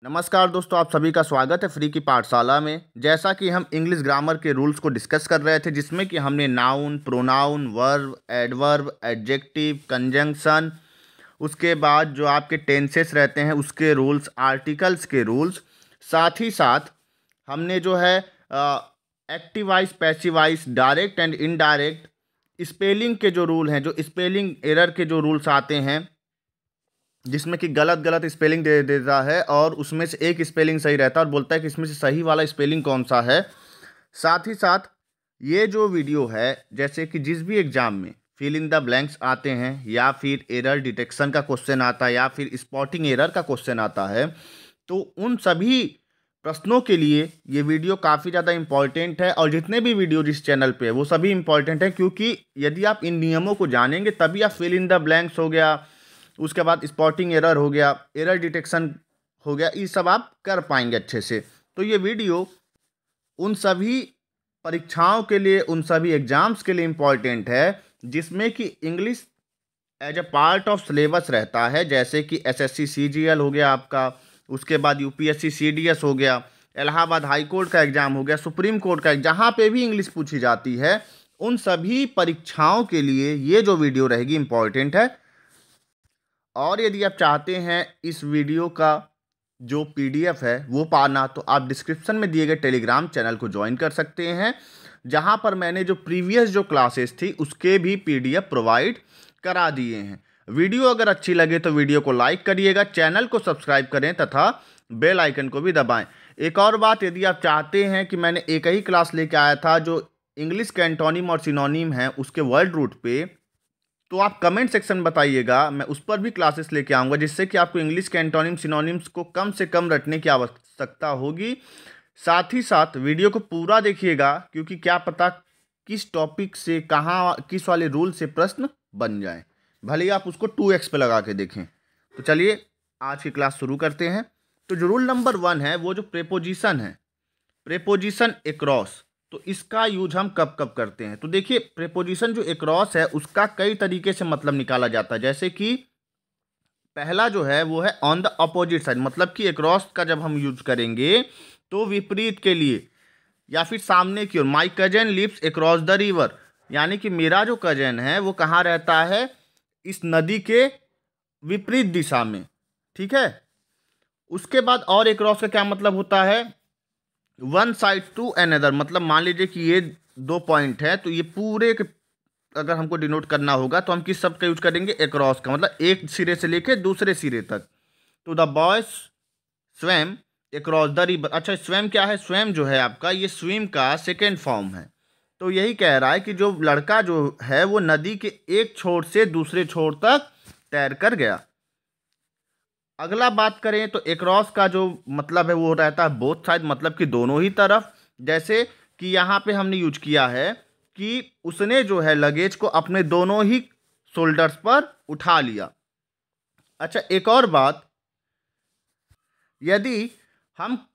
नमस्कार दोस्तों, आप सभी का स्वागत है फ्री की पाठशाला में। जैसा कि हम इंग्लिश ग्रामर के रूल्स को डिस्कस कर रहे थे, जिसमें कि हमने noun, pronoun, verb, adverb, adjective, conjunction, उसके बाद जो आपके टेंसेस रहते हैं उसके रूल्स, आर्टिकल्स के रूल्स, साथ ही साथ हमने जो है active voice, passive voice, direct and indirect, spelling के जो रूल हैं, जो स्पेलिंग एरर के जो रूल्स आते हैं जिसमें कि गलत गलत स्पेलिंग दे देता है और उसमें से एक स्पेलिंग सही रहता है और बोलता है कि इसमें से सही वाला स्पेलिंग कौन सा है। साथ ही साथ ये जो वीडियो है, जैसे कि जिस भी एग्जाम में फिल इन द ब्लैंक्स आते हैं या फिर एरर डिटेक्शन का क्वेश्चन आता है या फिर स्पॉटिंग एरर का क्वेश्चन आता है, तो उन सभी प्रश्नों के लिए ये वीडियो काफ़ी ज़्यादा इंपॉर्टेंट है। और जितने भी वीडियो जिस चैनल पे है वो सभी इंपॉर्टेंट हैं, क्योंकि यदि आप इन नियमों को जानेंगे तभी आप फिल इन द ब्लैंक्स हो गया, उसके बाद स्पॉटिंग एरर हो गया, एरर डिटेक्शन हो गया, ये सब आप कर पाएंगे अच्छे से। तो ये वीडियो उन सभी परीक्षाओं के लिए, उन सभी एग्जाम्स के लिए इम्पॉर्टेंट है जिसमें कि English as a part of syllabus रहता है। जैसे कि एसएससी सीजीएल हो गया आपका, उसके बाद यूपीएससी सीडीएस हो गया, इलाहाबाद हाई कोर्ट का एग्जाम हो गया, सुप्रीम कोर्ट का, जहाँ पे भी इंग्लिश पूछी जाती है उन सभी परीक्षाओं के लिए ये जो वीडियो रहेगी इम्पॉर्टेंट है। और यदि आप चाहते हैं इस वीडियो का जो पीडीएफ है वो पाना, तो आप डिस्क्रिप्शन में दिए गए टेलीग्राम चैनल को ज्वाइन कर सकते हैं, जहां पर मैंने जो प्रीवियस जो क्लासेस थी उसके भी पीडीएफ प्रोवाइड करा दिए हैं। वीडियो अगर अच्छी लगे तो वीडियो को लाइक करिएगा, चैनल को सब्सक्राइब करें तथा बेल आइकन को भी दबाएं। एक और बात, यदि आप चाहते हैं कि मैंने एक ही क्लास लेके आया था जो इंग्लिश के एंटोनिम और सिनोनिम है उसके वर्ड रूट पे, तो आप कमेंट सेक्शन में बताइएगा, मैं उस पर भी क्लासेस लेके आऊँगा, जिससे कि आपको इंग्लिश के एंटोनिम सिनोनिम्स को कम से कम रटने की आवश्यकता होगी। साथ ही साथ वीडियो को पूरा देखिएगा, क्योंकि क्या पता किस टॉपिक से कहाँ किस वाले रूल से प्रश्न बन जाए, भले ही आप उसको 2x पे लगा के देखें। तो चलिए आज की क्लास शुरू करते हैं। तो जो रूल नंबर 1 है वो जो प्रेपोजिशन है, प्रेपोजिशन एक्रॉस, तो इसका यूज हम कब कब करते हैं। तो देखिए, प्रेपोजिशन जो एक्रॉस है उसका कई तरीके से मतलब निकाला जाता है। जैसे कि पहला जो है वो है ऑन द अपोजिट साइड, मतलब कि एक्रॉस का जब हम यूज करेंगे तो विपरीत के लिए या फिर सामने की ओर। My cousin lives across the river, यानी कि मेरा जो कजन है वो कहाँ रहता है, इस नदी के विपरीत दिशा में। ठीक है। उसके बाद और एक्रॉस का क्या मतलब होता है, वन साइड टू अनदर, मतलब मान लीजिए कि ये दो पॉइंट है तो ये पूरे के अगर हमको डिनोट करना होगा तो हम किस शब्द का यूज करेंगे, अक्रॉस का, मतलब एक सिरे से लेके दूसरे सिरे तक। तो the boys स्वेम across the river. अच्छा, स्वेम क्या है, स्वेम जो है आपका ये स्विम का सेकेंड फॉर्म है। तो यही कह रहा है कि जो लड़का जो है वो नदी के एक छोर से दूसरे छोर तक तैर कर गया। अगला बात करें तो एक्रॉस का जो मतलब है वो रहता है बोथ साइड, मतलब कि दोनों ही तरफ। जैसे कि यहाँ पे हमने यूज किया है कि उसने जो है लगेज को अपने दोनों ही शोल्डर्स पर उठा लिया। अच्छा, एक और बात, यदि हम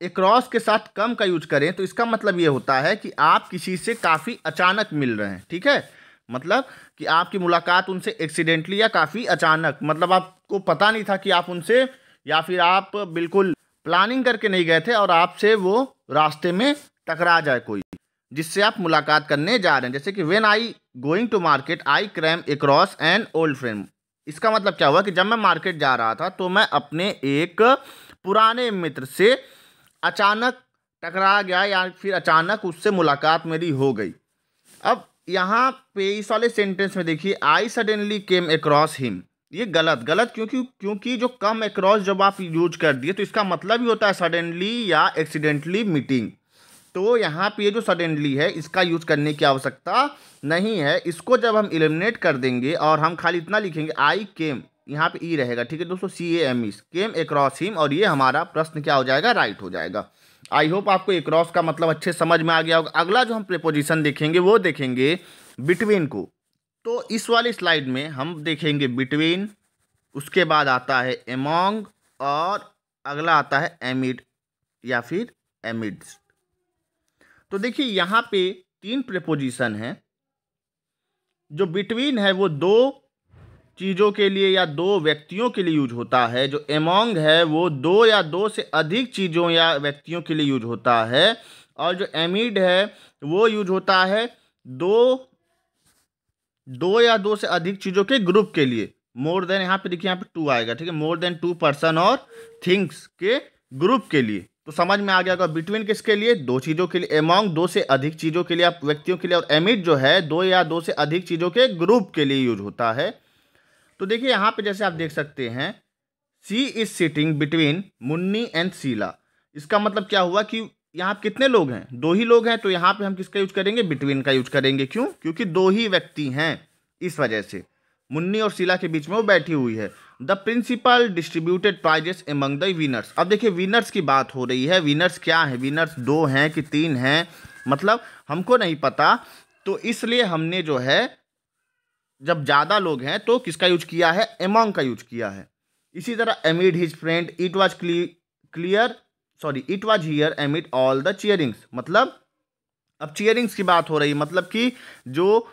एक्रॉस के साथ कम का यूज करें तो इसका मतलब ये होता है कि आप किसी से काफ़ी अचानक मिल रहे हैं। ठीक है, मतलब कि आपकी मुलाकात उनसे एक्सीडेंटली या काफ़ी अचानक, मतलब आपको पता नहीं था कि आप उनसे, या फिर आप बिल्कुल प्लानिंग करके नहीं गए थे और आपसे वो रास्ते में टकरा जाए कोई जिससे आप मुलाकात करने जा रहे हैं। जैसे कि when I going to market I came across an old friend. इसका मतलब क्या हुआ कि जब मैं मार्केट जा रहा था तो मैं अपने एक पुराने मित्र से अचानक टकरा गया या फिर अचानक उससे मुलाकात मेरी हो गई। अब यहाँ पे इस वाले सेंटेंस में देखिए, I suddenly came across him, ये गलत गलत क्योंकि जो कम अक्रॉस जब आप यूज कर दिए तो इसका मतलब ही होता है सडनली या एक्सीडेंटली मीटिंग। तो यहाँ पे ये जो सडनली है इसका यूज करने की आवश्यकता नहीं है। इसको जब हम एलिमिनेट कर देंगे और हम खाली इतना लिखेंगे आई केम, यहाँ पे ई रहेगा। ठीक है दोस्तों, CAME, केम अक्रॉस हिम, और ये हमारा प्रश्न क्या हो जाएगा, राइट हो जाएगा। आई होप आपको एक्रॉस का मतलब अच्छे समझ में आ गया होगा। अगला जो हम प्रीपोजिशन देखेंगे वो देखेंगे बिटवीन को। तो इस वाली स्लाइड में हम देखेंगे बिटवीन, उसके बाद आता है एमोंग, और अगला आता है एमिड या फिर एमिड्स। तो देखिए यहाँ पे 3 प्रीपोजिशन हैं। जो बिटवीन है वो 2 चीज़ों के लिए या दो व्यक्तियों के लिए यूज होता है। जो एमोंग है वो दो या दो से अधिक चीज़ों या व्यक्तियों के लिए यूज होता है। और जो एमिड है वो यूज होता है दो या दो से अधिक चीज़ों के ग्रुप के लिए। मोर देन, यहाँ पे देखिए यहाँ पे टू आएगा, ठीक है, मोर देन टू पर्सन और थिंग्स के ग्रुप के लिए। तो समझ में आ गया होगा। बिटवीन किसके लिए? दो चीज़ों के लिए। एमोंग दो से अधिक चीज़ों के लिए, आप व्यक्तियों के लिए। और एमिड जो है दो या दो से अधिक चीज़ों के ग्रुप के लिए यूज होता है। तो देखिए यहाँ पे जैसे आप देख सकते हैं, she is sitting between Munni and Sheela. इसका मतलब क्या हुआ कि यहाँ पे कितने लोग हैं? दो ही लोग हैं। तो यहाँ पे हम किसका यूज करेंगे? बिटवीन का यूज करेंगे। क्यों? क्योंकि दो ही व्यक्ति हैं, इस वजह से। मुन्नी और शीला के बीच में वो बैठी हुई है। The principal distributed prizes among the winners. अब देखिए विनर्स की बात हो रही है। विनर्स क्या है? विनर्स दो हैं कि तीन हैं, मतलब हमको नहीं पता। तो इसलिए हमने जो है, जब ज़्यादा लोग हैं तो किसका यूज किया है? एमोंग का यूज किया है। इसी तरह amid his friend it was it was here amid all the cheerings. मतलब अब चीयरिंग्स की बात हो रही है, मतलब कि जो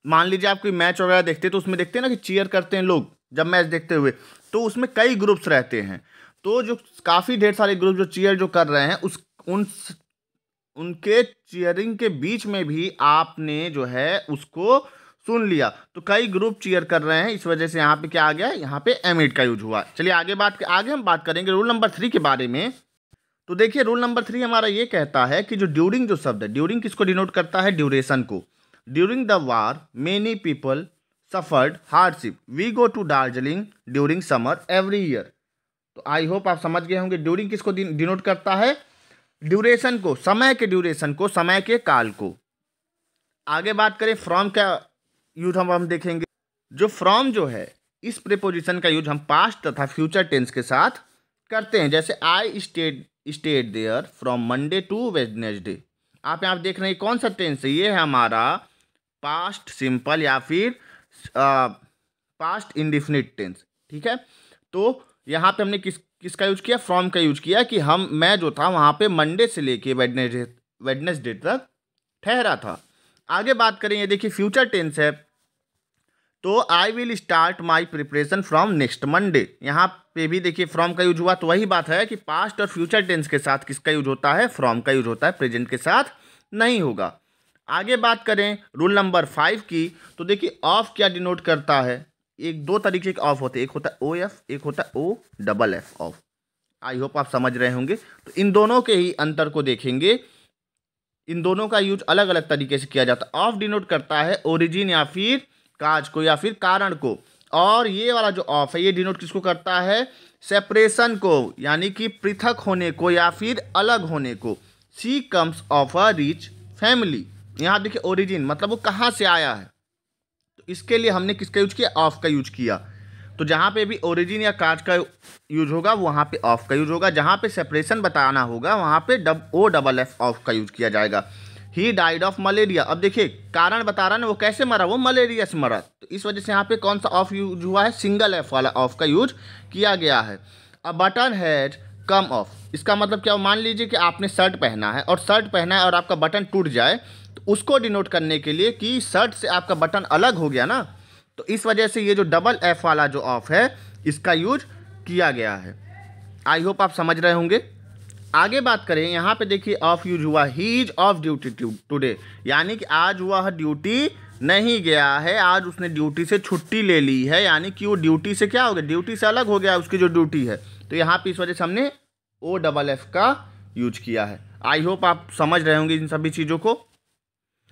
मान लीजिए आप कोई मैच वगैरह देखते हैं तो उसमें देखते हैं ना कि चीयर करते हैं लोग जब मैच देखते हुए, तो उसमें कई ग्रुप्स रहते हैं। तो जो काफ़ी ढेर सारे ग्रुप जो चीयर जो कर रहे हैं उनके चीयरिंग के बीच में भी आपने जो है उसको सुन लिया। तो कई ग्रुप चीयर कर रहे हैं, इस वजह से यहाँ पे क्या आ गया? यहाँ पे एमिड का यूज हुआ। चलिए आगे हम बात करेंगे रूल नंबर 3 के बारे में। तो देखिए रूल नंबर 3 हमारा ये कहता है कि जो ड्यूरिंग जो शब्द है, ड्यूरिंग किसको डिनोट करता है? ड्यूरेशन को। During the war many people suffered hardship, we go to Darjeeling during summer every year. तो आई होप आप समझ गए होंगे। ड्यूरिंग किसको डिनोट करता है? ड्यूरेशन को, समय के ड्यूरेशन को, समय के काल को। आगे बात करें फ्रॉम का यूज हम देखेंगे। जो फ्रॉम जो है, इस प्रीपोजिशन का यूज हम पास्ट तथा फ्यूचर टेंस के साथ करते हैं। जैसे I stayed there from Monday to Wednesday. आप यहाँ देख रहे हैं कौन सा टेंस है? ये है हमारा पास्ट सिंपल या फिर पास्ट इंडिफिनिट टेंस, ठीक है। तो यहाँ पे हमने किसका यूज किया? फ्रॉम का यूज किया कि मैं जो था वहाँ पे मंडे से लेके वेडनेसडे तक ठहरा था। आगे बात करें, ये देखिए फ्यूचर टेंस है, तो I will start my preparation from next Monday. यहाँ पे भी देखिए फ्रॉम का यूज हुआ। तो वही बात है कि पास्ट और फ्यूचर टेंस के साथ किसका यूज होता है? फ्रॉम का यूज होता है, प्रेजेंट के साथ नहीं होगा। आगे बात करें रूल नंबर 5 की, तो देखिए ऑफ क्या डिनोट करता है? एक दो तरीके के ऑफ होते हैं, एक होता है ओ एफ, एक होता है O double F off. I hope आप समझ रहे होंगे। तो इन दोनों के ही अंतर को देखेंगे। इन दोनों का यूज अलग अलग तरीके से किया जाता है। ऑफ डिनोट करता है ओरिजिन या फिर काज को या फिर कारण को, और ये वाला जो ऑफ है ये डिनोट किसको करता है? सेपरेशन को, यानी कि पृथक होने को या फिर अलग होने को। She comes of a rich family. यहाँ देखिए ओरिजिन मतलब वो कहाँ से आया है, तो इसके लिए हमने किसका यूज किया? ऑफ का यूज किया। तो जहाँ पे भी ओरिजिन या काज का यूज होगा वहाँ पे ऑफ का यूज होगा। जहाँ पे सेपरेशन बताना होगा वहाँ पे ओ डबल एफ ऑफ का यूज किया जाएगा। He died of malaria. अब देखिए कारण बता रहा ना, वो कैसे मरा? वो मलेरिया से मरा। तो इस वजह से यहाँ पे कौन सा ऑफ यूज हुआ है? सिंगल एफ वाला ऑफ का यूज किया गया है। A button had come of. इसका मतलब क्या? मान लीजिए कि आपने शर्ट पहना है और आपका बटन टूट जाए, तो उसको डिनोट करने के लिए कि शर्ट से आपका बटन अलग हो गया ना, तो इस वजह से ये जो डबल एफ वाला जो ऑफ है इसका यूज किया गया है। आई होप आप समझ रहे होंगे। आगे बात करें, यहाँ पे देखिए ऑफ यूज हुआ he is of duty today, यानी कि आज वह ड्यूटी नहीं गया है, आज उसने ड्यूटी से छुट्टी ले ली है, यानी कि वो ड्यूटी से क्या हो गया? ड्यूटी से अलग हो गया उसकी जो ड्यूटी है। तो यहाँ पे इस वजह से हमने ओ डबल एफ का यूज किया है। आई होप आप समझ रहे होंगे इन सभी चीज़ों को।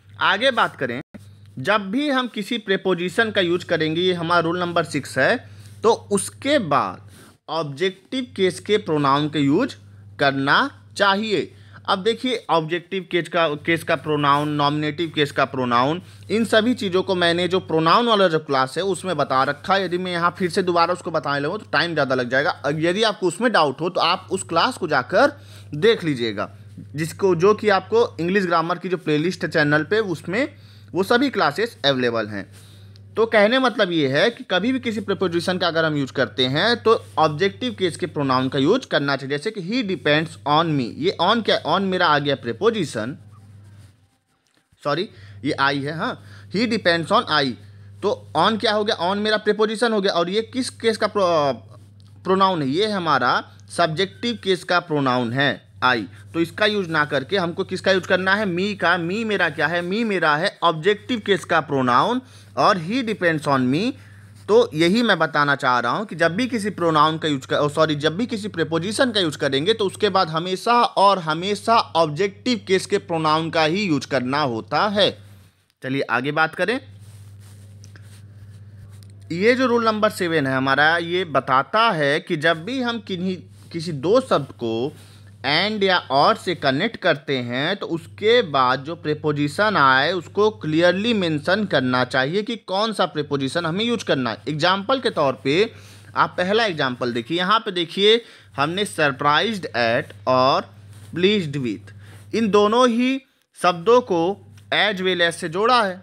आगे बात करें, जब भी हम किसी प्रेपोजिशन का यूज करेंगे, ये हमारा रूल नंबर 6 है, तो उसके बाद ऑब्जेक्टिव केस के प्रोनाउन के यूज करना चाहिए। अब देखिए ऑब्जेक्टिव केस का प्रोनाउन, नॉमिनेटिव केस का प्रोनाउन, इन सभी चीज़ों को मैंने जो प्रोनाउन वाला जो क्लास है उसमें बता रखा है। यदि मैं यहाँ फिर से दोबारा उसको बताने लगूँ तो टाइम ज़्यादा लग जाएगा। यदि आपको उसमें डाउट हो तो आप उस क्लास को जाकर देख लीजिएगा, जो कि आपको इंग्लिश ग्रामर की जो प्लेलिस्ट है चैनल पे, उसमें वो सभी क्लासेस अवेलेबल हैं। तो कहने मतलब ये है कि कभी भी किसी प्रीपोजिशन का अगर हम यूज करते हैं तो ऑब्जेक्टिव केस के प्रोनाउन का यूज करना चाहिए। जैसे कि ही डिपेंड्स ऑन मी, ये ऑन क्या? ऑन मेरा आ गया प्रीपोजिशन, सॉरी ये आई है, हाँ, ही डिपेंड्स ऑन आई। तो ऑन क्या हो गया, ऑन मेरा प्रीपोजिशन हो गया, और ये किस केस का प्रोनाउन है, ये हमारा सब्जेक्टिव केस का प्रोनाउन है आई। तो इसका यूज ना करके हमको किसका यूज करना है, मी का। मी मेरा क्या है, मी मेरा है ऑब्जेक्टिव केस का प्रोनाउन, और ही डिपेंड्स ऑन मी। तो यही मैं बताना चाह रहा हूँ कि जब भी किसी प्रोनाउन का यूज जब भी किसी प्रीपोजिशन का यूज करेंगे तो उसके बाद हमेशा और हमेशा ऑब्जेक्टिव केस के प्रोनाउन का ही यूज करना होता है। चलिए आगे बात करें। ये जो रूल नंबर 7 है हमारा, ये बताता है कि जब भी हम किसी दो शब्द को एंड या और से कनेक्ट करते हैं तो उसके बाद जो प्रीपोजिशन आए उसको क्लियरली मेंशन करना चाहिए कि कौन सा प्रीपोजिशन हमें यूज करना है। एग्जाम्पल के तौर पे आप पहला एग्जाम्पल देखिए, यहाँ पे देखिए हमने सरप्राइज्ड एट और प्लीज्ड विथ, इन दोनों ही शब्दों को एज वेल एज से जोड़ा है।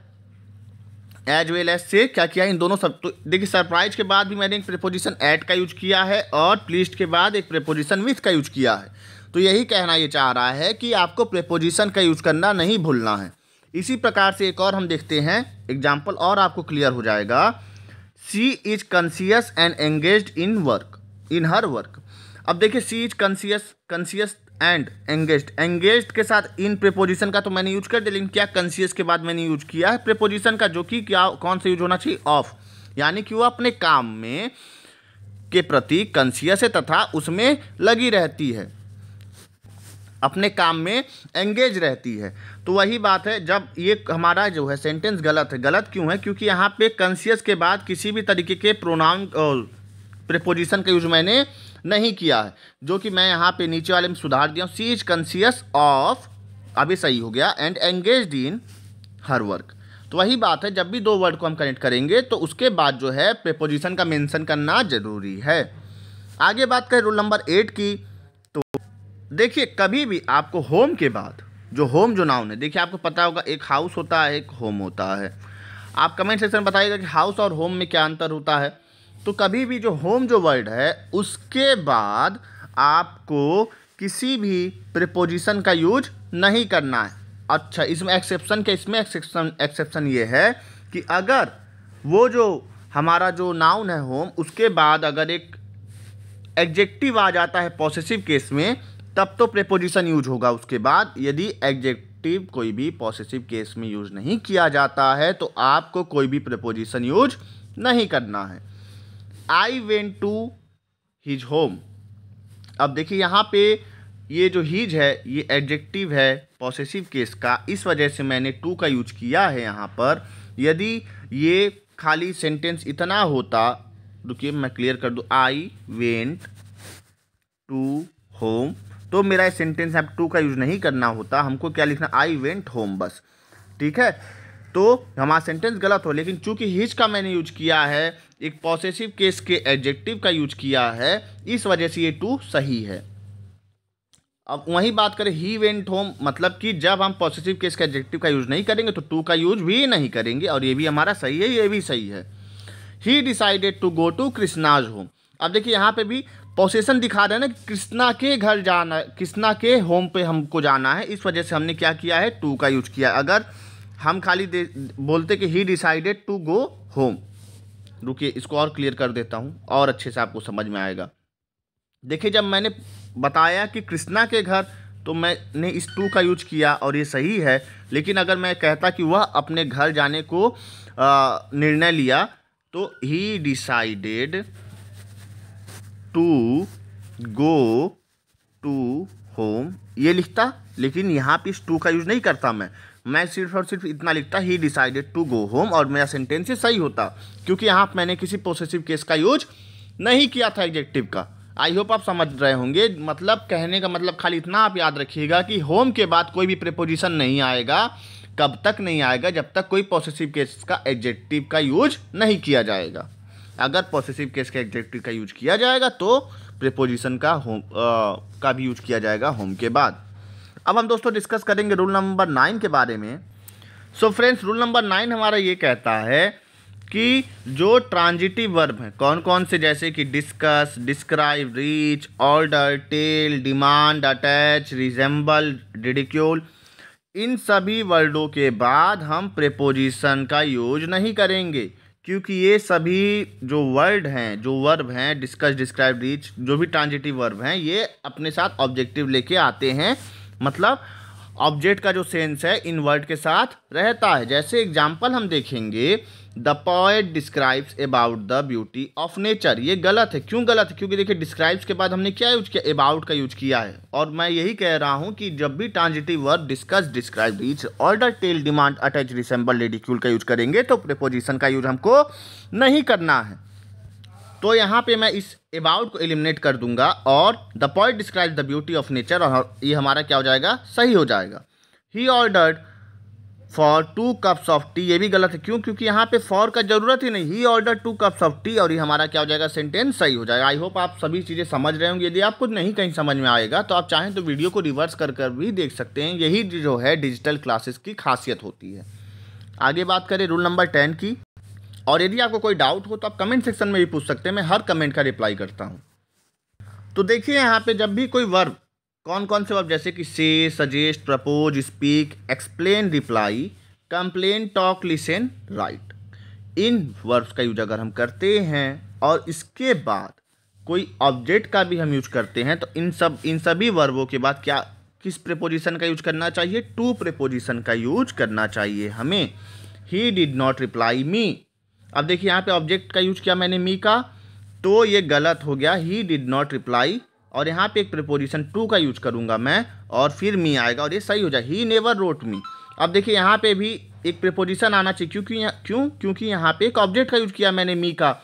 एज वेल एज से क्या किया, इन दोनों शब्द, तो देखिए सरप्राइज के बाद भी मैंने एक प्रीपोजिशन एट का यूज किया है और प्लीज्ड के बाद एक प्रीपोजिशन विथ का यूज किया है। तो यही कहना ये चाह रहा है कि आपको प्रीपोजिशन का यूज करना नहीं भूलना है। इसी प्रकार से एक और हम देखते हैं एग्जाम्पल, और आपको क्लियर हो जाएगा। She is conscious and engaged in her work. अब देखिए she is conscious and engaged, engaged के साथ इन प्रीपोजिशन का तो मैंने यूज कर दिया, लेकिन क्या कॉन्शियस के बाद मैंने यूज किया है प्रीपोजिशन का, जो कि क्या कौन सा यूज होना चाहिए, ऑफ, यानी कि वो अपने काम में के प्रति कॉन्शियस है तथा उसमें लगी रहती है, अपने काम में एंगेज रहती है। तो वही बात है, जब ये हमारा जो है सेंटेंस गलत है, गलत क्यों है, क्योंकि यहाँ पे कॉन्शियस के बाद किसी भी तरीके के प्रोनाउन प्रीपोजिशन का यूज मैंने नहीं किया है, जो कि मैं यहाँ पे नीचे वाले में सुधार दिया हूँ। शी इज कॉन्शियस ऑफ, अभी सही हो गया, and engaged in her work. तो वही बात है, जब भी दो वर्ड को हम कनेक्ट करेंगे तो उसके बाद जो है प्रीपोजिशन का मेंशन करना जरूरी है। आगे बात करें रूल नंबर 8 की, तो देखिए कभी भी आपको होम के बाद जो नाउन है, देखिए आपको पता होगा एक हाउस होता है, एक होम होता है। आप कमेंट सेक्शन में बताइएगा कि हाउस और होम में क्या अंतर होता है। तो कभी भी जो होम जो वर्ड है उसके बाद आपको किसी भी प्रीपोजिशन का यूज नहीं करना है। अच्छा, इसमें एक्सेप्शन ये है कि अगर वो जो हमारा जो नाउन है होम, उसके बाद अगर एक एडजेक्टिव आ जाता है पॉसेसिव केस में, तब तो प्रीपोजिशन यूज होगा उसके बाद। यदि एडजेक्टिव कोई भी पॉसेसिव केस में यूज नहीं किया जाता है तो आपको कोई भी प्रीपोजिशन यूज नहीं करना है। I went to his home. अब देखिए यहाँ पे ये जो हिज है ये एडजेक्टिव है पॉसेसिव केस का, इस वजह से मैंने टू का यूज किया है यहाँ पर। यदि ये खाली सेंटेंस इतना होता, रुकिए मैं क्लियर कर दूँ, आई वेंट टू होम, तो मेरा सेंटेंस अब टू का यूज नहीं करना होता, हमको क्या लिखना, आई वेंट होम बस। ठीक है, तो हमारा सेंटेंस गलत हो, लेकिन चूंकि हिज का मैंने यूज किया है, एक पॉसेसिव केस के एडजेक्टिव का यूज किया है, इस वजह से ये टू सही है। अब वही बात करें ही वेंट होम, मतलब कि जब हम पॉसेसिव केस के एडजेक्टिव का यूज नहीं करेंगे तो टू का यूज भी नहीं करेंगे, और ये भी हमारा सही है, ये भी सही है। He decided to go to Krishna's home. अब देखिए यहाँ पे भी पोसेशन दिखा रहे हैं ना, कृष्णा के घर जाना, कृष्णा के होम पे हमको जाना है, इस वजह से हमने क्या किया है, टू का यूज किया। अगर हम खाली बोलते कि he decided to go home, रुकिए इसको और क्लियर कर देता हूँ और अच्छे से आपको समझ में आएगा। देखिए जब मैंने बताया कि कृष्णा के घर, तो मैंने इस टू का यूज किया और ये सही है, लेकिन अगर मैं कहता कि वह अपने घर जाने को निर्णय लिया, तो he decided to go to home ये लिखता, लेकिन यहाँ पे इस टू का यूज नहीं करता मैं सिर्फ और सिर्फ इतना लिखता, he decided to go home, और मेरा सेंटेंस सही होता, क्योंकि यहाँ मैंने किसी पोसेसिव केस का यूज नहीं किया था एडजेक्टिव का। आई होप आप समझ रहे होंगे, मतलब कहने का मतलब खाली इतना आप याद रखिएगा कि होम के बाद कोई भी प्रीपोजिशन नहीं आएगा। कब तक नहीं आएगा, जब तक कोई पॉसेसिव केस का एडजेक्टिव का यूज नहीं किया जाएगा। अगर पॉसेसिव केस के एडजेक्टिव का यूज किया जाएगा तो प्रीपोजिशन का का भी यूज किया जाएगा होम के बाद। अब हम दोस्तों डिस्कस करेंगे रूल नंबर 9 के बारे में। सो फ्रेंड्स, रूल नंबर 9 हमारा ये कहता है कि जो ट्रांजिटिव वर्ब हैं कौन कौन से, जैसे कि discuss, describe, reach, order, tell, demand, attach, resemble, ridicule, इन सभी वर्डों के बाद हम प्रीपोजिशन का यूज नहीं करेंगे। क्योंकि ये सभी जो वर्ड हैं, जो वर्ब हैं, डिस्कस, डिस्क्राइब, रीच, जो भी ट्रांजिटिव वर्ब हैं, ये अपने साथ ऑब्जेक्टिव लेके आते हैं। मतलब ऑब्जेक्ट का जो सेंस है इन वर्ड के साथ रहता है। जैसे एग्जाम्पल हम देखेंगे, the poet describes about the beauty of nature. ये गलत है। क्यों गलत है? क्योंकि देखिए डिस्क्राइब्स के बाद हमने क्या यूज किया? अबाउट का यूज किया है। और मैं यही कह रहा हूँ कि जब भी transitive verb discuss, describe, reach, order, tell, demand, attach, resemble, ridicule का यूज करेंगे तो प्रीपोजिशन का यूज हमको नहीं करना है। तो यहाँ पे मैं इस अबाउट को एलिमिनेट कर दूंगा और the poet describes the beauty of nature, और ये हमारा क्या हो जाएगा? सही हो जाएगा। He ordered for 2 cups of T, ये भी गलत है। क्यों? क्योंकि यहाँ पे फॉर का जरूरत ही नहीं। ही ऑर्डर 2 कप्स ऑफ टी, और ये हमारा क्या हो जाएगा? सेंटेंस सही हो जाएगा। आई होप आप सभी चीज़ें समझ रहे होंगे। यदि आपको नहीं कहीं समझ में आएगा तो आप चाहें तो वीडियो को रिवर्स कर कर भी देख सकते हैं। यही जो है डिजिटल क्लासेस की खासियत होती है। आगे बात करें रूल नंबर 10 की। और यदि आपको कोई डाउट हो तो आप कमेंट सेक्शन में भी पूछ सकते हैं, मैं हर कमेंट का रिप्लाई करता हूँ। तो देखिए यहाँ पे जब भी कोई वर्ब, कौन कौन से वर्ब, जैसे कि say, suggest, propose, speak, explain, reply, complain, talk, listen, write, इन वर्ब्स का यूज अगर हम करते हैं और इसके बाद कोई ऑब्जेक्ट का भी हम यूज करते हैं तो इन सभी वर्बों के बाद क्या, किस प्रीपोजिशन का यूज करना चाहिए? टू प्रीपोजिशन का यूज करना चाहिए हमें। He did not reply me. अब देखिए यहाँ पे ऑब्जेक्ट का यूज किया मैंने मी का, तो ये गलत हो गया। ही डिड नॉट रिप्लाई, और यहाँ पे एक प्रीपोजिशन टू का यूज करूँगा मैं और फिर मी आएगा और ये सही हो जाए। ही नेवर रोट मी। अब देखिए यहाँ पे भी एक प्रीपोजिशन आना चाहिए। क्योंकि यहाँ पे एक ऑब्जेक्ट का यूज किया मैंने मी का,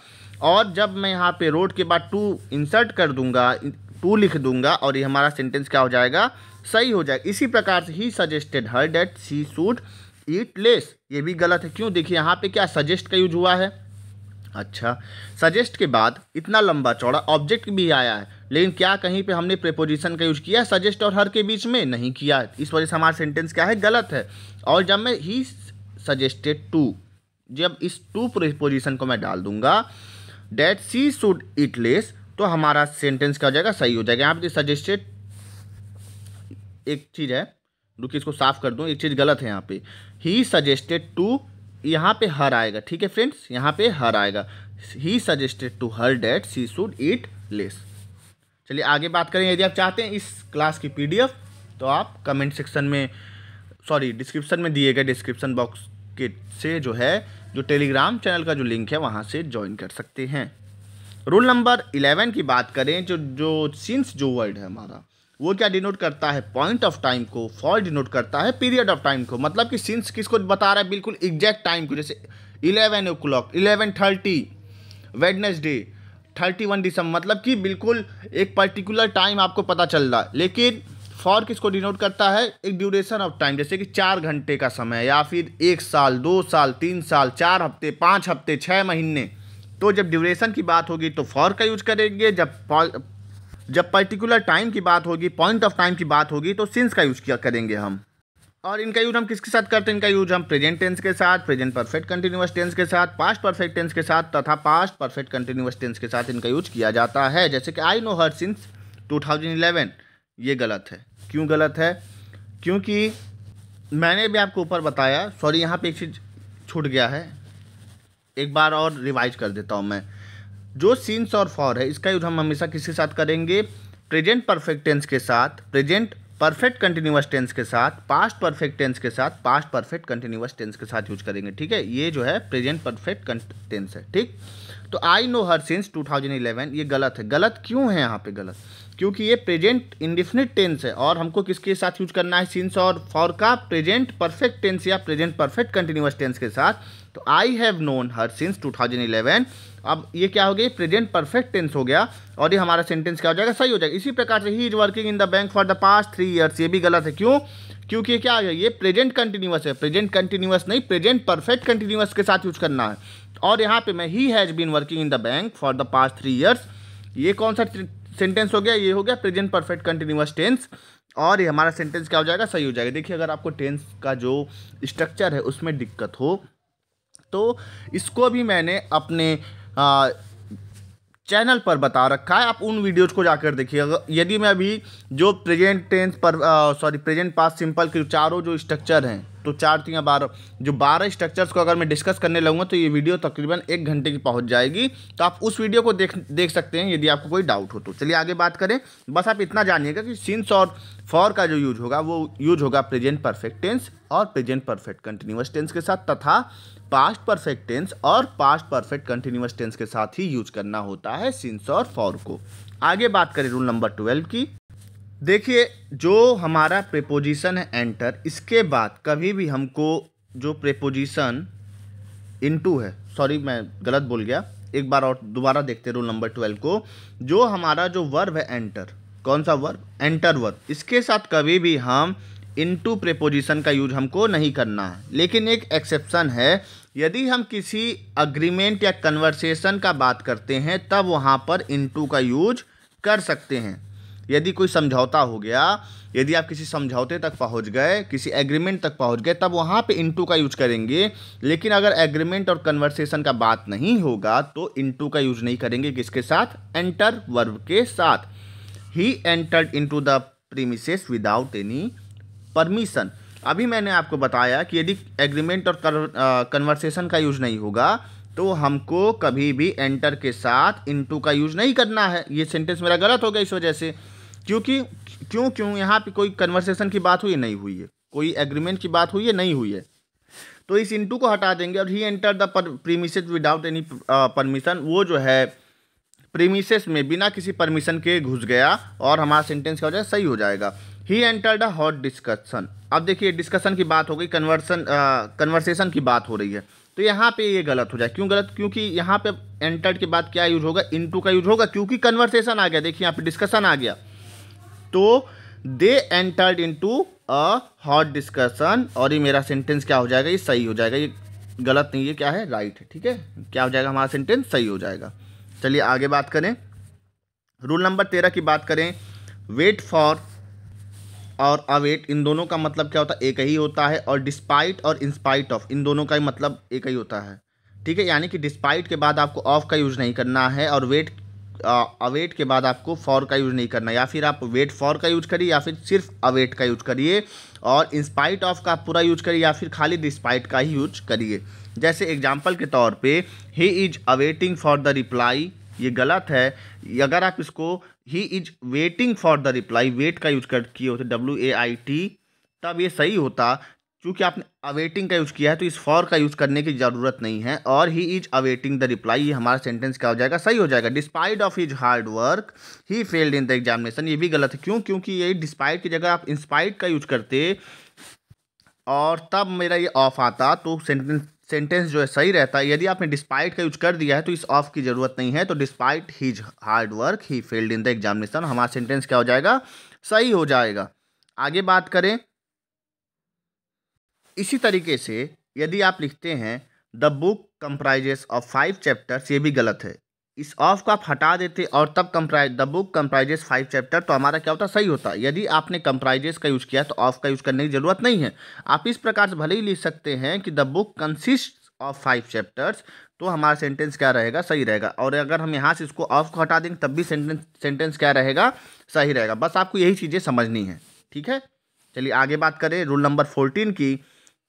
और जब मैं यहाँ पे रोट के बाद टू इंसर्ट कर दूंगा, टू लिख दूंगा, और ये हमारा सेंटेंस क्या हो जाएगा? सही हो जाएगा। इसी प्रकार से he suggested her that she should eat less, ये भी गलत है। क्यों? देखिए यहाँ पे क्या सजेस्ट का यूज हुआ है। अच्छा, सजेस्ट के बाद इतना लंबा चौड़ा ऑब्जेक्ट भी आया है, लेकिन क्या कहीं पे हमने प्रीपोजिशन का यूज किया है सजेस्ट और हर के बीच में? नहीं किया है। इस वजह से हमारा सेंटेंस क्या है? गलत है। और जब मैं ही सजेस्टेड टू, जब इस टू प्रीपोजिशन को मैं डाल दूंगा that she should eat less, तो हमारा सेंटेंस क्या हो जाएगा? सही हो जाएगा। यहाँ पे सजेस्टेड, एक चीज़ है, रुकिए इसको साफ कर दूँ, एक चीज़ गलत है यहाँ पे। ही सजेस्टेड टू, यहाँ पे हर आएगा। ठीक है फ्रेंड्स, यहाँ पे हर आएगा। He suggested to her that she should eat less. चलिए आगे बात करें। यदि आप चाहते हैं इस क्लास की पीडीएफ तो आप कमेंट सेक्शन में, डिस्क्रिप्शन में दिए गए डिस्क्रिप्शन बॉक्स के से जो है, जो टेलीग्राम चैनल का जो लिंक है वहाँ से ज्वाइन कर सकते हैं। रूल नंबर 11 की बात करें, जो सिंस जो वर्ड है हमारा, वो क्या डिनोट करता है? पॉइंट ऑफ टाइम को। फॉर डिनोट करता है पीरियड ऑफ टाइम को। मतलब कि सिंस किसको बता रहा है? बिल्कुल एग्जैक्ट टाइम को। जैसे 11 o'clock, 11:30, वेडनेसडे, 31 दिसंबर, मतलब कि बिल्कुल एक पर्टिकुलर टाइम आपको पता चल रहा है। लेकिन फॉर किसको डिनोट करता है? एक ड्यूरेशन ऑफ टाइम, जैसे कि 4 घंटे का समय, या फिर 1 साल, 2 साल, 3 साल, 4 हफ्ते, 5 हफ्ते, 6 महीने। तो जब ड्यूरेशन की बात होगी तो फॉर का यूज करेंगे, जब पर्टिकुलर टाइम की बात होगी, पॉइंट ऑफ टाइम की बात होगी, तो सिंस का यूज किया करेंगे हम। और इनका यूज हम किसके साथ करते हैं? इनका यूज हम प्रेजेंट टेंस के साथ, प्रेजेंट परफेक्ट कंटिन्यूअस टेंस के साथ, पास्ट परफेक्ट टेंस के साथ तथा पास्ट परफेक्ट कंटिन्यूअस टेंस के साथ इनका यूज किया जाता है। जैसे कि आई नो हर सिंस 2011, ये गलत है। क्यों गलत है? क्योंकि मैंने भी आपको ऊपर बताया, यहाँ पे एक चीज़ छूट गया है, एक बार और रिवाइज कर देता हूँ मैं। जो सिंस और फॉर है, इसका यूज हम हमेशा किसके साथ करेंगे? प्रेजेंट परफेक्ट टेंस के साथ, प्रेजेंट परफेक्ट कंटिन्यूअस टेंस के साथ, पास्ट परफेक्ट टेंस के साथ, पास्ट परफेक्ट कंटिन्यूअस टेंस के साथ यूज करेंगे। ठीक है, ये जो है प्रेजेंट परफेक्ट टेंस है। ठीक, तो आई नो हर सिंस 2011, ये गलत है। गलत क्यों है यहाँ पे गलत? क्योंकि ये प्रेजेंट इंडेफिनिट टेंस है और हमको किसके साथ यूज करना है? सिंस और फॉर का प्रेजेंट परफेक्ट टेंस या प्रेजेंट परफेक्ट कंटिन्यूअस टेंस के साथ। तो I have known her since 2011, अब ये क्या हो गया? प्रेजेंट परफेक्ट टेंस हो गया और ये हमारा सेंटेंस क्या हो जाएगा? सही हो जाएगा। इसी प्रकार से he is working in the bank for the past 3 years, ये भी गलत है। क्यों? क्योंकि क्या है? ये प्रेजेंट कंटिन्यूअस है, प्रेजेंट कंटिन्यूअस नहीं, प्रेजेंट परफेक्ट कंटिन्यूअस के साथ यूज करना है। और यहाँ पे मैं he has been working in the bank for the past 3 years, ये कौन सा सेंटेंस हो गया? ये हो गया प्रेजेंट परफेक्ट कंटिन्यूअस टेंस, और ये हमारा सेंटेंस क्या हो जाएगा? सही हो जाएगा। देखिए, अगर आपको टेंस का जो स्ट्रक्चर है उसमें दिक्कत हो तो इसको भी मैंने अपने चैनल पर बता रखा है, आप उन वीडियोज को जाकर देखिएगा। यदि मैं अभी जो प्रेजेंट टेंस पर प्रेजेंट पास्ट सिंपल के चारों जो स्ट्रक्चर हैं तो 4 3 12, जो 12 स्ट्रक्चर्स को अगर मैं डिस्कस करने लगूंगा तो ये वीडियो तकरीबन 1 घंटे की पहुंच जाएगी। तो आप उस वीडियो को देख सकते हैं यदि आपको कोई डाउट हो तो। चलिए आगे बात करें। बस आप इतना जानिएगा कि सिंस और फॉर का जो यूज होगा वो यूज होगा प्रेजेंट परफेक्ट टेंस और प्रेजेंट परफेक्ट कंटिन्यूअस टेंस के साथ, तथा पास्ट परफेक्ट टेंस और पास्ट परफेक्ट कंटिन्यूअस टेंस के साथ ही यूज करना होता है सिंस और फॉर को। आगे बात करें रूल नंबर 12 की। देखिए, जो हमारा प्रीपोजिशन है एंटर, इसके बाद कभी भी हमको जो प्रीपोजिशन इनटू है, सॉरी मैं गलत बोल गया, एक बार और दोबारा देखते हैं रूल नंबर 12 को। जो हमारा जो वर्ब है एंटर, कौन सा वर्ब? एंटर वर्ब, इसके साथ कभी भी हम इनटू प्रीपोजिशन का यूज हमको नहीं करना है। लेकिन एक एक्सेप्शन है, यदि हम किसी अग्रीमेंट या कन्वर्सेशन का बात करते हैं तब वहाँ पर इनटू का यूज कर सकते हैं। यदि कोई समझौता हो गया, यदि आप किसी समझौते तक पहुंच गए, किसी एग्रीमेंट तक पहुंच गए, तब वहाँ पे इनटू का यूज करेंगे। लेकिन अगर एग्रीमेंट और कन्वर्सेशन का बात नहीं होगा तो इनटू का यूज नहीं करेंगे। किसके साथ? एंटर वर्ब के साथ। He entered into the premises without any permission. अभी मैंने आपको बताया कि यदि एग्रीमेंट और कन्वर्सेशन का यूज नहीं होगा तो हमको कभी भी एंटर के साथ इनटू का यूज नहीं करना है। ये सेंटेंस मेरा गलत हो गया इस वजह से, क्योंकि क्यों यहाँ पे कोई कन्वर्सेशन की बात हुई नहीं हुई है, कोई एग्रीमेंट की बात हुई है नहीं हुई है। तो इस इनटू को हटा देंगे और he enter the premises without any permission, वो जो है प्रीमिसेस में बिना किसी परमिशन के घुस गया और हमारा सेंटेंस क्या हो जाएगा? सही हो जाएगा। He entered a hot discussion. अब देखिए, डिस्कशन की बात हो गई, कन्वर्सेशन की बात हो रही है, तो यहाँ पे ये गलत हो जाए। क्यों गलत? क्योंकि यहाँ पे एंटर्ड के बाद क्या यूज होगा? इनटू का यूज होगा, क्योंकि कन्वर्सेशन आ गया। देखिए यहाँ पे डिस्कशन आ गया, तो they entered into a hot discussion, और ये मेरा सेंटेंस क्या हो जाएगा? ये सही हो जाएगा। ये गलत नहीं है, क्या है? राइट है। ठीक है, क्या हो जाएगा? हमारा सेंटेंस सही हो जाएगा। चलिए आगे बात करें। रूल नंबर 13 की बात करें। वेट फॉर और अवेट, इन दोनों का मतलब क्या होता है? एक ही होता है। और डिस्पाइट और इंस्पाइट ऑफ, इन दोनों का ही मतलब एक ही होता है। ठीक है, यानी कि डिस्पाइट के बाद आपको ऑफ का यूज़ नहीं करना है, और अवेट के बाद आपको फॉर का यूज़ नहीं करना। या फिर आप वेट फॉर का यूज करिए, या फिर सिर्फ अवेट का यूज करिए, और इंस्पाइट ऑफ का पूरा यूज करिए, या फिर खाली डिस्पाइट का ही यूज करिए। जैसे एग्जाम्पल के तौर पे, he is awaiting for the reply, ये गलत है। अगर आप इसको he is waiting for the reply, wait का यूज कर किए होते WAIT, तब ये सही होता। क्योंकि आपने अवेटिंग का यूज किया है तो इस फॉर का यूज करने की ज़रूरत नहीं है, और ही इज अवेटिंग द रिप्लाई, ये हमारा सेंटेंस क्या हो जाएगा? सही हो जाएगा। Despite of his hard work he failed in the examination, ये भी गलत है। क्यों? क्योंकि ये डिस्पाइट की जगह आप इंस्पाइट का यूज करते और तब मेरा ये ऑफ आता, तो सेंटेंस जो है सही रहता है। यदि आपने डिस्पाइट का यूज कर दिया है तो इस ऑफ की जरूरत नहीं है। तो despite his hard work he failed in the examination, हमारा सेंटेंस क्या हो जाएगा? सही हो जाएगा। आगे बात करें। इसी तरीके से यदि आप लिखते हैं the book comprises of 5 chapters, ये भी गलत है। इस ऑफ को आप हटा देते और तब द बुक कंप्राइजेस 5 चैप्टर, तो हमारा क्या होता? सही होता। यदि आपने कंप्राइजेस का यूज़ किया तो ऑफ का यूज़ करने की ज़रूरत नहीं है। आप इस प्रकार से भले ही लिख सकते हैं कि the book consist of 5 chapters, तो हमारा सेंटेंस क्या रहेगा? सही रहेगा। और अगर हम यहाँ से इसको ऑफ को हटा देंगे तब भी सेंटेंस क्या रहेगा? सही रहेगा। बस आपको यही चीज़ें समझनी है। ठीक है, चलिए आगे बात करें रूल नंबर 14 की।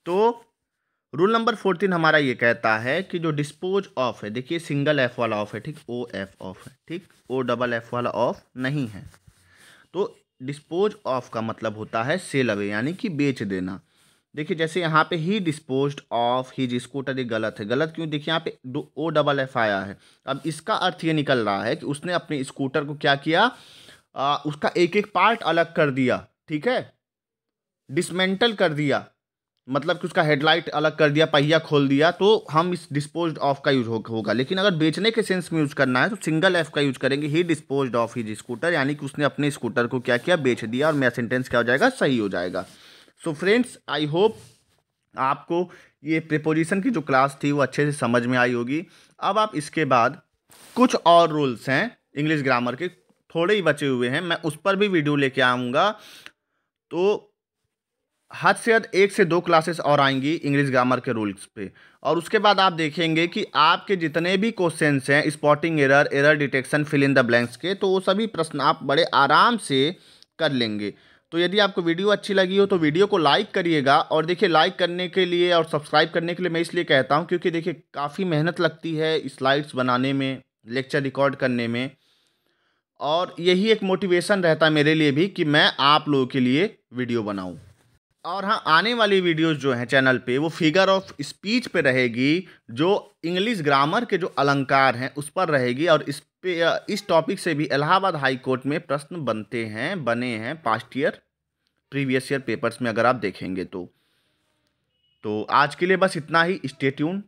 तो रूल नंबर 14 हमारा ये कहता है कि जो डिस्पोज ऑफ है, देखिए सिंगल एफ वाला ऑफ है, ठीक, OF ऑफ है, ठीक, OFF वाला ऑफ नहीं है। तो डिस्पोज ऑफ का मतलब होता है सेल अवे, यानी कि बेच देना। देखिए जैसे यहाँ पे ही डिस्पोज्ड ऑफ हिज स्कूटर, ये गलत है। गलत क्यों? देखिए यहाँ पे OFF आया है। अब इसका अर्थ ये निकल रहा है कि उसने अपने स्कूटर को क्या किया? उसका एक एक पार्ट अलग कर दिया, ठीक है, डिसमेंटल कर दिया, मतलब कि उसका हेडलाइट अलग कर दिया, पहिया खोल दिया, तो हम इस डिस्पोज्ड ऑफ का यूज होगा। लेकिन अगर बेचने के सेंस में यूज करना है तो सिंगल एफ का यूज करेंगे। ही डिस्पोज्ड ऑफ हिज स्कूटर, यानी कि उसने अपने स्कूटर को क्या किया? बेच दिया, और मेरा सेंटेंस क्या हो जाएगा? सही हो जाएगा। सो फ्रेंड्स, आई होप आपको ये प्रीपोजिशन की जो क्लास थी वो अच्छे से समझ में आई होगी। अब आप इसके बाद कुछ और रूल्स हैं इंग्लिश ग्रामर के, थोड़े ही बचे हुए हैं, मैं उस पर भी वीडियो लेके आऊँगा। तो हद से हद 1 से 2 क्लासेस और आएंगी इंग्लिश ग्रामर के रूल्स पे, और उसके बाद आप देखेंगे कि आपके जितने भी क्वेश्चंस हैं spotting error detection, fill in the blanks के, तो वो सभी प्रश्न आप बड़े आराम से कर लेंगे। तो यदि आपको वीडियो अच्छी लगी हो तो वीडियो को लाइक करिएगा। और देखिए, लाइक करने के लिए और सब्सक्राइब करने के लिए मैं इसलिए कहता हूँ क्योंकि देखिए काफ़ी मेहनत लगती है स्लाइड्स बनाने में, लेक्चर रिकॉर्ड करने में, और यही एक मोटिवेशन रहता है मेरे लिए भी कि मैं आप लोगों के लिए वीडियो बनाऊं। और हाँ, आने वाली वीडियोस जो हैं चैनल पे वो फिगर ऑफ स्पीच पे रहेगी, जो इंग्लिश ग्रामर के जो अलंकार हैं उस पर रहेगी। और इस टॉपिक से भी इलाहाबाद हाई कोर्ट में प्रश्न बने हैं past year previous year papers में, अगर आप देखेंगे तो आज के लिए बस इतना ही। Stay tune.